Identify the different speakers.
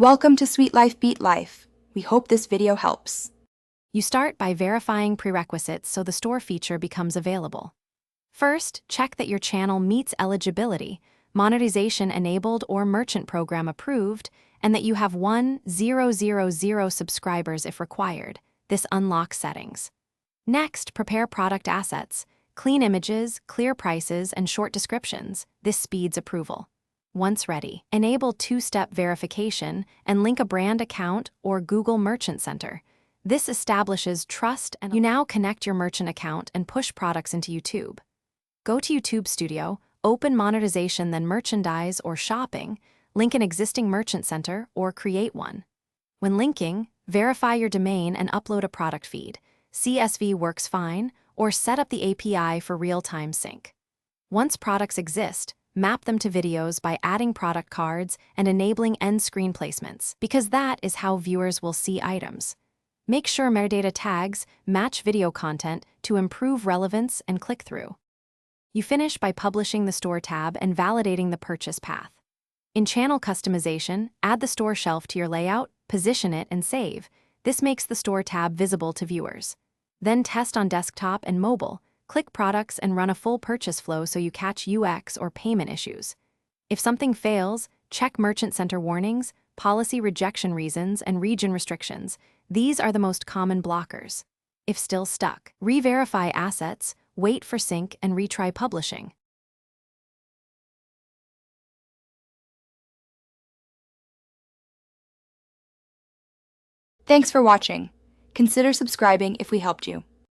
Speaker 1: Welcome to Sweet Life Beat Life. We hope this video helps.
Speaker 2: You start by verifying prerequisites so the store feature becomes available. First, check that your channel meets eligibility, monetization enabled or merchant program approved, and that you have 1,000 subscribers if required. This unlocks settings. Next, prepare product assets, clean images, clear prices, and short descriptions. This speeds approval. Once ready, enable two-step verification and link a brand account or Google Merchant Center. This establishes trust, and you now connect your merchant account and push products into YouTube. Go to YouTube Studio, open monetization, then merchandise or shopping, link an existing merchant center or create one. When linking, verify your domain and upload a product feed. CSV works fine, or set up the API for real-time sync. Once products exist, map them to videos by adding product cards and enabling end screen placements, because that is how viewers will see items. Make sure metadata tags match video content to improve relevance and click-through. You finish by publishing the store tab and validating the purchase path. In channel customization, add the store shelf to your layout, position it, and save. This makes the store tab visible to viewers. Then test on desktop and mobile. Click products and run a full purchase flow so you catch UX or payment issues. If something fails, check Merchant Center warnings, policy rejection reasons, and region restrictions. These are the most common blockers. If still stuck, re-verify assets, wait for sync, and retry publishing.
Speaker 1: Thanks for watching. Consider subscribing if we helped you.